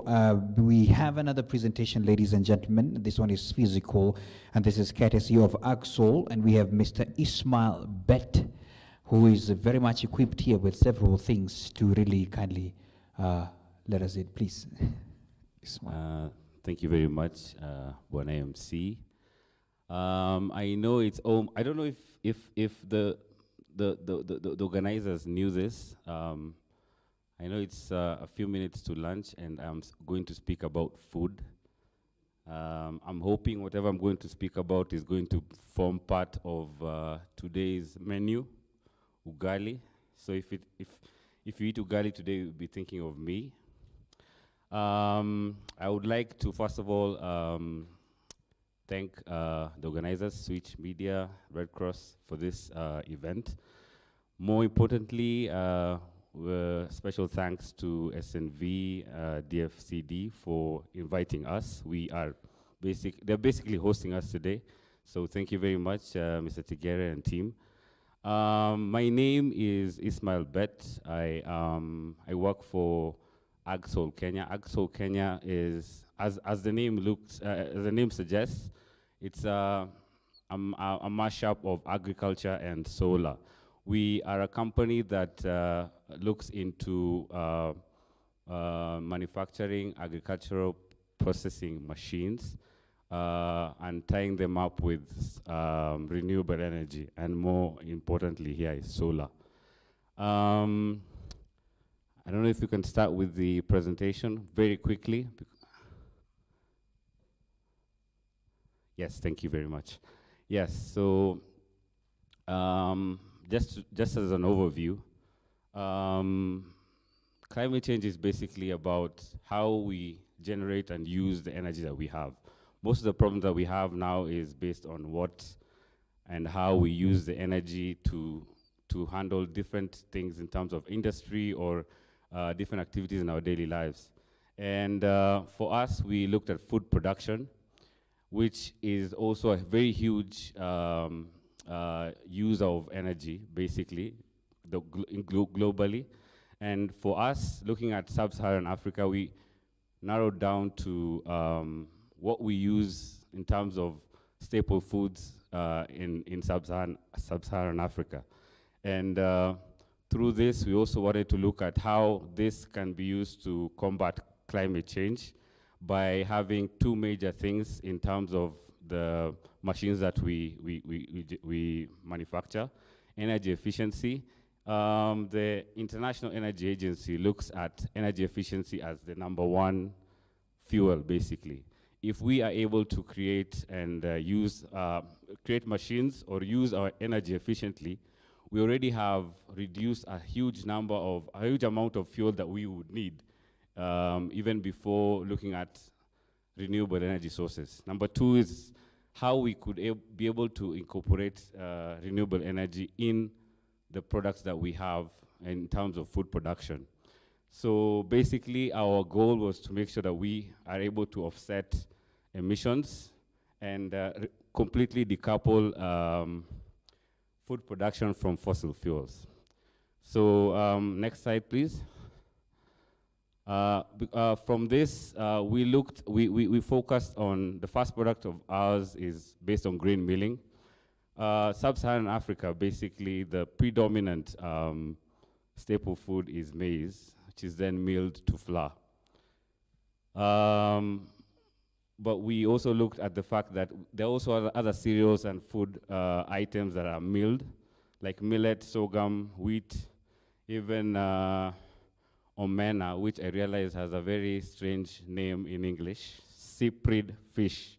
we have another presentation, ladies and gentlemen. This one is physical, and this is courtesy of Agsol, and we have Mr. Ismael Bett, who is very much equipped here with several things to really kindly let us in, please. Thank you very much, Bwana MC. I know it's I don't know if the organizers knew this. I know it's a few minutes to lunch, and I'm going to speak about food. I'm hoping whatever I'm going to speak about is going to form part of today's menu, ugali. So if you eat ugali today, you'll be thinking of me. I would like to first of all thank the organizers, Switch Media, Red Cross, for this event. More importantly, special thanks to SNV DFCB for inviting us. They're basically hosting us today. So thank you very much, Mr. Tigere and team. My name is Ismael Bett. I work for Agsol Kenya. Agsol Kenya is, as the name suggests, it's a mashup of agriculture and solar. We are a company that looks into manufacturing agricultural processing machines and tying them up with renewable energy, and more importantly here is solar. I don't know if you can start with the presentation very quickly. Yes, thank you very much. Yes, so just as an overview, climate change is basically about how we generate and use the energy that we have. Most of the problems that we have now is based on what and how we use the energy to handle different things in terms of industry or different activities in our daily lives. And for us, we looked at food production, which is also a very huge user of energy, basically, globally. And for us, looking at sub-Saharan Africa, we narrowed down to what we use in terms of staple foods in sub-Saharan Africa. And through this, we also wanted to look at how this can be used to combat climate change by having two major things in terms of the machines that we manufacture. Energy efficiency. The International Energy Agency looks at energy efficiency as the #1 fuel, basically. If we are able to create and create machines or use our energy efficiently, we already have reduced a huge amount of fuel that we would need, even before looking at renewable energy sources. #2 is how we could be able to incorporate renewable energy in the products that we have in terms of food production. So basically, our goal was to make sure that we are able to offset emissions and completely decouple food production from fossil fuels. So next slide, please. From this, we focused on the first product of ours is based on grain milling. Sub-Saharan Africa, basically, the predominant staple food is maize, which is then milled to flour. But we also looked at the fact that there are also other cereals and food items that are milled, like millet, sorghum, wheat, even omena, which I realize has a very strange name in English, cyprid fish.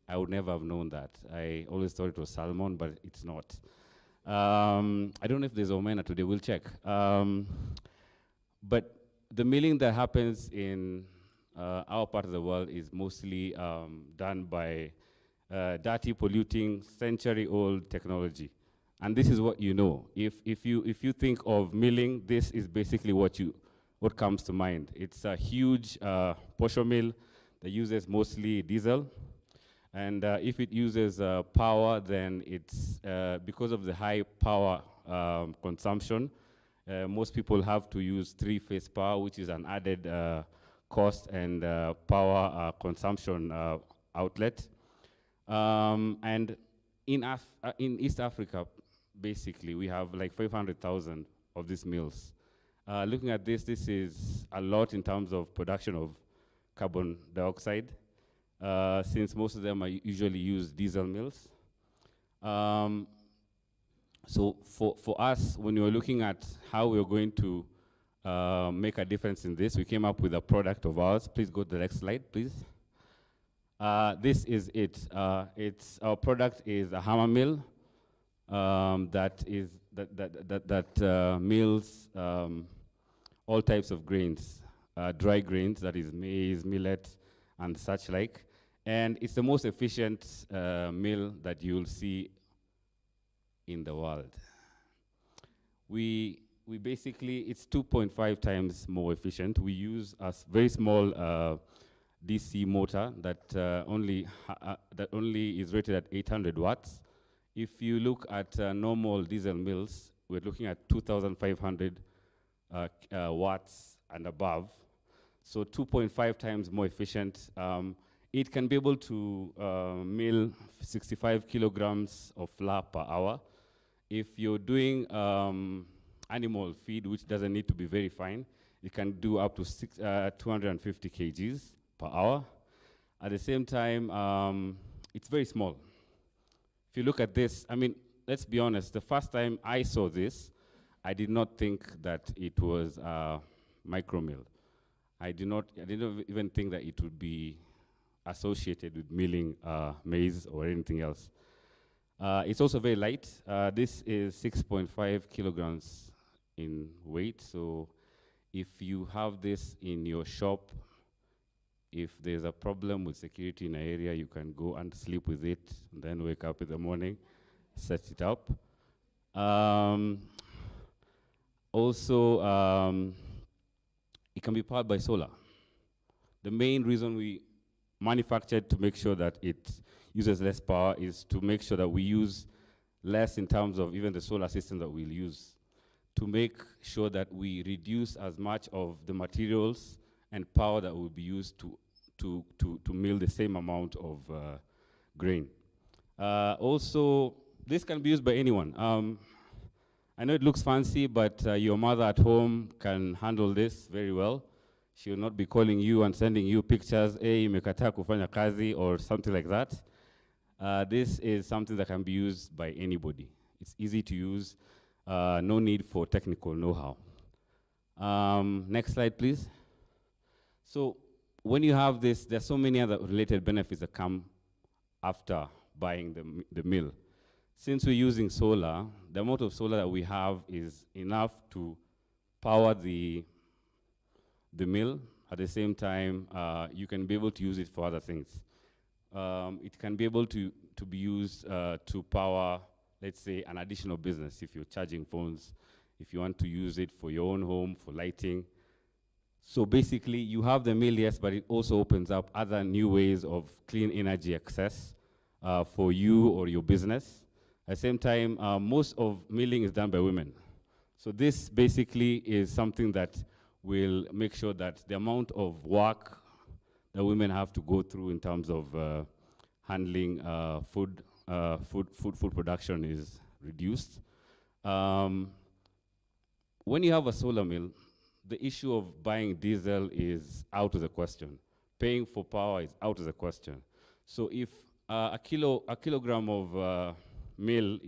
I would never have known that. I always thought it was salmon, but it's not. I don't know if there's omena today, we'll check. But the milling that happens in our part of the world is mostly done by dirty, polluting, century-old technology. And this is what you know. If you think of milling, this is basically what comes to mind. It's a huge posho mill that uses mostly diesel. And if it uses power, then it's because of the high power consumption, most people have to use 3-phase power, which is an added cost and power consumption outlet. And in East Africa, basically, we have like 500,000 of these mills. Looking at this is a lot in terms of production of carbon dioxide, since most of them are usually use diesel mills. So for us, when we were looking at how we were going to make a difference in this, we came up with a product of ours. Please go to the next slide, please. This is it. Our product is a hammer mill that mills all types of grains, dry grains, that is maize, millet, and such like. And it's the most efficient mill that you'll see in the world. We basically, it's 2.5 times more efficient. We use a very small DC motor that only is rated at 800 watts. If you look at normal diesel mills, we're looking at 2,500 watts and above. So 2.5 times more efficient. It can be able to mill 65 kilograms of flour per hour. If you're doing animal feed, which doesn't need to be very fine, you can do up to 250 kgs per hour. At the same time, it's very small. If you look at this, I mean, let's be honest, the first time I saw this, I did not think that it was a MicroMill. I didn't even think that it would be associated with milling maize or anything else. It's also very light. This is 6.5 kilograms in weight. So if you have this in your shop, if there's a problem with security in an area, you can go and sleep with it, and then wake up in the morning, set it up. Also, it can be powered by solar. The main reason we manufactured to make sure that it uses less power is to make sure that we use less in terms of even the solar system that we'll use, to make sure that we reduce as much of the materials and power that will be used to mill the same amount of grain. Also, this can be used by anyone. I know it looks fancy, but your mother at home can handle this very well. She will not be calling you and sending you pictures, hey, imekataa kufanya kazi, or something like that. This is something that can be used by anybody. It's easy to use, no need for technical know-how. Next slide, please. So when you have this, there's so many other related benefits that come after buying the mill. Since we're using solar, the amount of solar that we have is enough to power the mill. At the same time, you can be able to use it for other things. It can be able to be used to power, let's say, an additional business. If you're charging phones, if you want to use it for your own home, for lighting. So basically, you have the mill, yes, but it also opens up other new ways of clean energy access for you or your business. At the same time, most of milling is done by women. So this basically is something that will make sure that the amount of work that women have to go through in terms of handling food production is reduced. When you have a solar mill, the issue of buying diesel is out of the question. Paying for power is out of the question. So if a kilogram of mill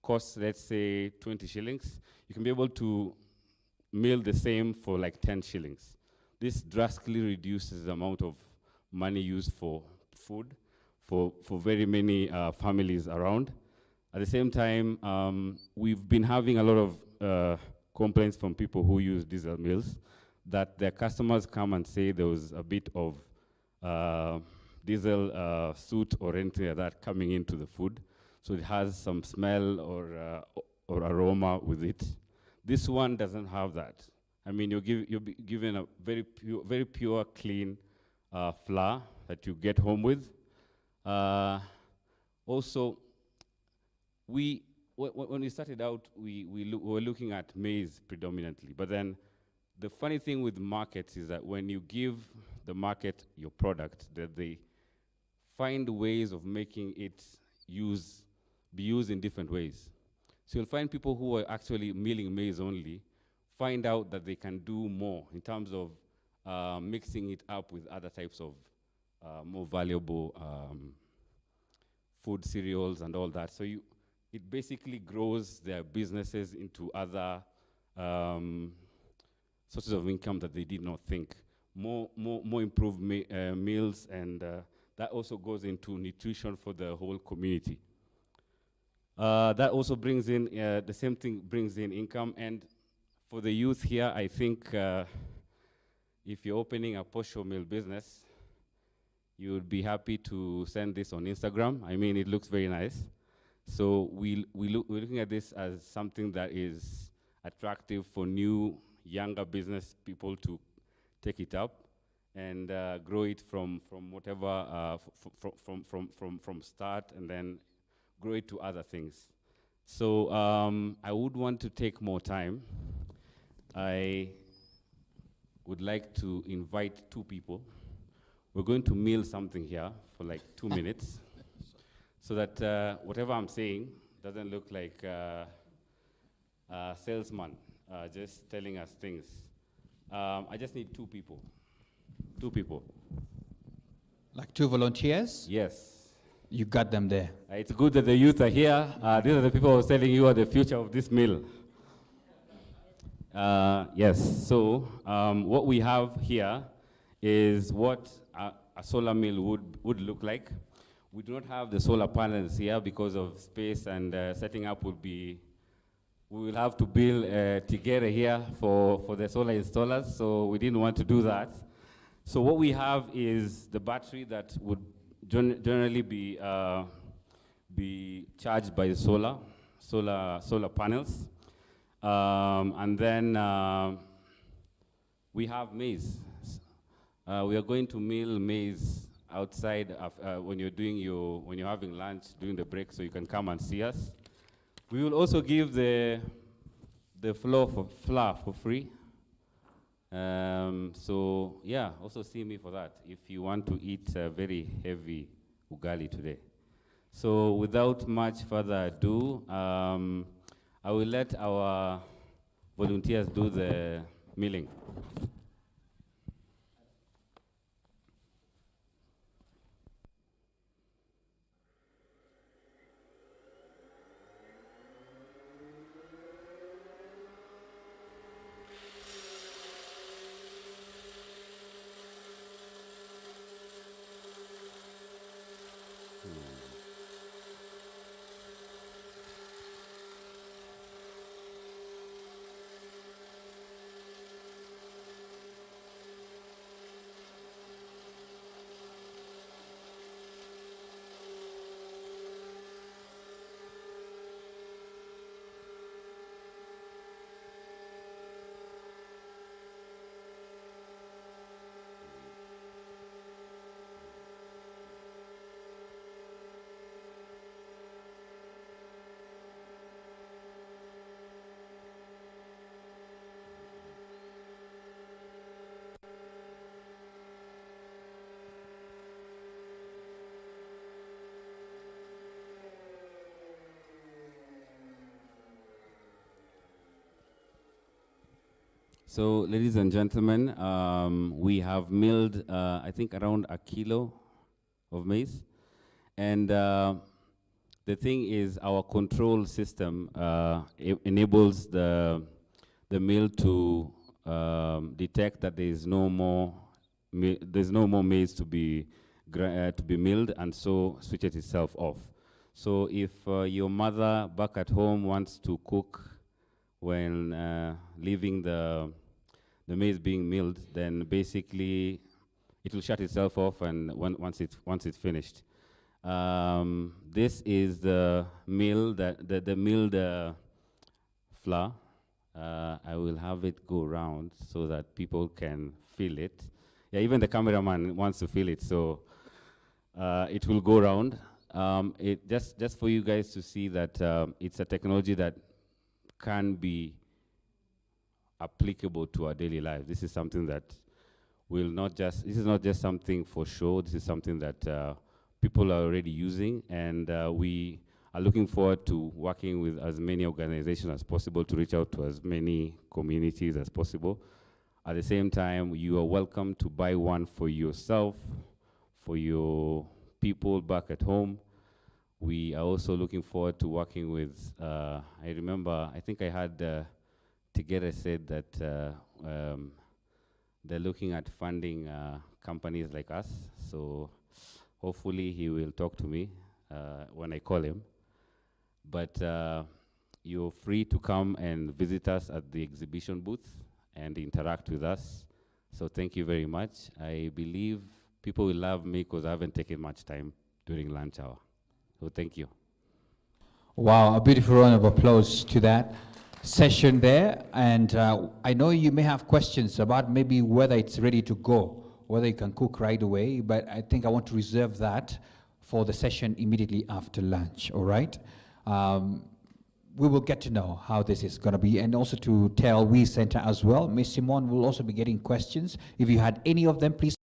costs, let's say, 20 shillings, you can be able to mill the same for like 10 shillings. This drastically reduces the amount of money used for food for very many families around. At the same time, we've been having a lot of complaints from people who use diesel mills that their customers come and say there was a bit of diesel soot or anything like that coming into the food. So it has some smell or aroma with it. This one doesn't have that. I mean, you'll be given a very pure, clean flour that you get home with. Also, when we started out, we were looking at maize predominantly, but then the funny thing with markets is that when you give the market your product, that they find ways of making it be used in different ways. So you'll find people who are actually milling maize only find out that they can do more in terms of mixing it up with other types of more valuable food cereals and all that. So it basically grows their businesses into other sources of income that they did not think. More improved meals, and that also goes into nutrition for the whole community. That also brings in, the same thing brings in income. And for the youth here, I think if you're opening a posho mill business, you would be happy to send this on Instagram. I mean, it looks very nice. So we're looking at this as something that is attractive for new, younger business people to take it up and grow it from whatever, from start, and then grow it to other things. So I would want to take more time. I would like to invite two people. We're going to mill something here for like 2 minutes so that whatever I'm saying doesn't look like a salesman just telling us things. I just need two people. Two people. Like 2 volunteers? Yes. You got them there. It's good that the youth are here. These are the people I was telling you are the future of this mill. Yes, so what we have here is what a solar mill would look like. We do not have the solar panels here because of space, and setting up would be, we will have to build a tigere here for the solar installers, so we didn't want to do that. So what we have is the battery that would generally be charged by the solar panels. And then we have maize. We are going to mill maize outside when you're having lunch during the break, so you can come and see us. We will also give the flour for free. So yeah, also see me for that if you want to eat very heavy ugali today. So without much further ado, I will let our volunteers do the milling. So, ladies and gentlemen, we have milled, I think, around 1 kilo of maize. And the thing is, our control system enables the mill to detect that there is no more maize to be milled, and so switches itself off. So, if your mother back at home wants to cook when leaving the maize being milled, then basically it will shut itself off, and once it's finished. This is the mill the milled flour. I will have it go around so that people can feel it. Yeah, even the cameraman wants to feel it, so it will go around. It just for you guys to see that it's a technology that can be applicable to our daily lives. This is something that this is not just something for show, this is something that people are already using, and we are looking forward to working with as many organizations as possible to reach out to as many communities as possible. At the same time, you are welcome to buy one for yourself, for your people back at home. We are also looking forward to working with, I remember, I think I had Tigere said that they're looking at funding companies like us. So hopefully he will talk to me when I call him. But you're free to come and visit us at the exhibition booth and interact with us. So thank you very much. I believe people will love me because I haven't taken much time during lunch hour. So thank you. Wow, a beautiful round of applause to that session there. And I know you may have questions about maybe whether it's ready to go, whether you can cook right away, but I think I want to reserve that for the session immediately after lunch, all right? We will get to know how this is going to be, and also to tell We Center as well. Miss Simone will also be getting questions. If you had any of them, please